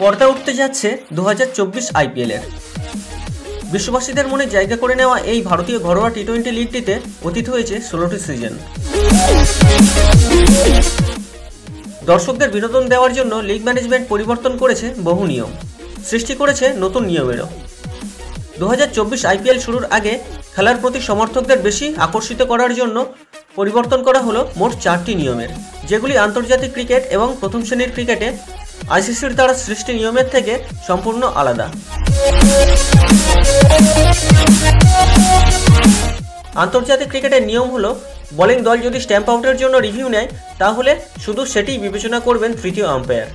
পর্দা উঠতে যাচ্ছে 2024 আইপিএলের। বিশ্ববাসীদের মনে জায়গা করে নেওয়া এই ভারতীয় ঘরোয়া টি-20 লিগটিতে অতীত হয়েছে 16টি সিজন। দর্শকদের বিনোদন দেওয়ার জন্য লিগ ম্যানেজমেন্ট পরিবর্তন করেছে বহু নিয়ম, সৃষ্টি করেছে নতুন নিয়মেরও। 2024 আইপিএল শুরুর আগে খেলার প্রতি সমর্থকদের বেশি আকর্ষিত করার জন্য পরিবর্তন করা হলো মোট 4টি নিয়মের, যেগুলি আন্তর্জাতিক ক্রিকেট এবং প্রথম শ্রেণীর ক্রিকেটে আইসিসির দ্বারা সৃষ্টি নিয়মের থেকে সম্পূর্ণ আলাদা। আন্তর্জাতিক ক্রিকেটের নিয়ম হলো, বোলিং দল যদি স্ট্যাম্প আউটের জন্য রিভিউ নেয় তাহলে শুধু সেটিই বিবেচনা করবেন তৃতীয় আম্পায়ার।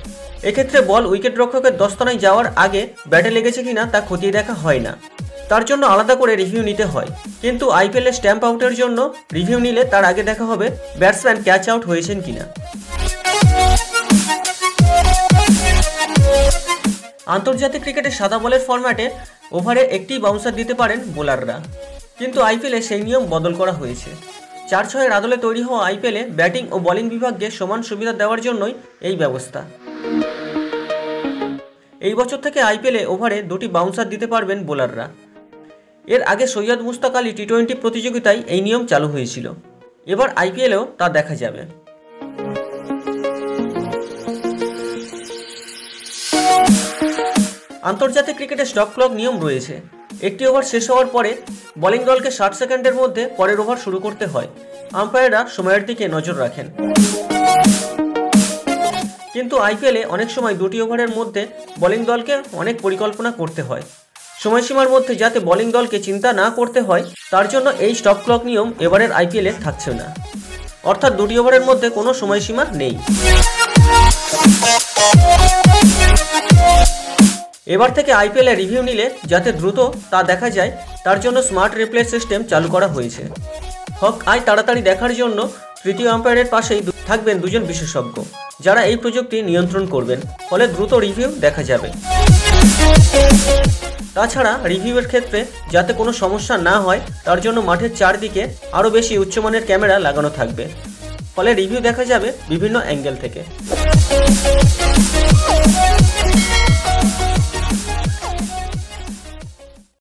এক্ষেত্রে বল উইকেট রক্ষকের দস্তানায় যাওয়ার আগে ব্যাটে লেগেছে কিনা তা খতিয়ে দেখা হয় না, তার জন্য আলাদা করে রিভিউ নিতে হয়। কিন্তু আইপিএলে স্ট্যাম্প আউটের জন্য রিভিউ নিলে তার আগে দেখা হবে ব্যাটসম্যান ক্যাচ আউট হয়েছেন কিনা। আন্তর্জাতিক ক্রিকেটে সাদা বলের ফরম্যাটে ওভারে একটি বাউন্সার দিতে পারেন বোলাররা, কিন্তু আইপিএলে সেই নিয়ম বদল করা হয়েছে। 4-6-এর আদলে তৈরি হওয়া আইপিএলে ব্যাটিং ও বোলিং বিভাগকে সমান সুবিধা দেওয়ার জন্যই এই ব্যবস্থা। এই বছর থেকে আইপিএলে ওভারে 2টি বাউন্সার দিতে পারবেন বোলাররা। এর আগে সৈয়দ মুস্তাক আলী টি-20 প্রতিযোগিতায় এই নিয়ম চালু হয়েছিল, এবার আইপিএলেও তা দেখা যাবে। আন্তর্জাতিক ক্রিকেটে স্টপ ক্লক নিয়ম রয়েছে। একটি ওভার শেষ হওয়ার পরে বোলিং দলকে 60 সেকেন্ডের মধ্যে পরের ওভার শুরু করতে হয়। আম্পায়াররা সময়ের দিকে নজর রাখেন। কিন্তু আইপিএলে অনেক সময় 2টি ওভারের মধ্যে বোলিং দলকে অনেক পরিকল্পনা করতে হয়। সময়সীমার মধ্যে যাতে বোলিং দলকে চিন্তা না করতে হয় তার জন্য এই স্টপ ক্লক নিয়ম এবারের আইপিএলে থাকছে না, অর্থাৎ 2টি ওভারের মধ্যে কোনো সময়সীমা নেই। এবার থেকে আইপিএলে রিভিউ নিলে যাতে দ্রুত তা দেখা যায় তার জন্য স্মার্ট রিপ্লে সিস্টেম চালু করা হয়েছে। হক আই তাড়াতাড়ি দেখার জন্য তৃতীয় আম্পায়ারের পাশেই থাকবেন 2জন বিশেষজ্ঞ, যারা এই প্রযুক্তি নিয়ন্ত্রণ করবেন, ফলে দ্রুত রিভিউ দেখা যাবে। তাছাড়া রিভিউয়ের ক্ষেত্রে যাতে কোনো সমস্যা না হয় তার জন্য মাঠের চারদিকে আরও বেশি উচ্চমানের ক্যামেরা লাগানো থাকবে, ফলে রিভিউ দেখা যাবে বিভিন্ন অ্যাঙ্গেল থেকে।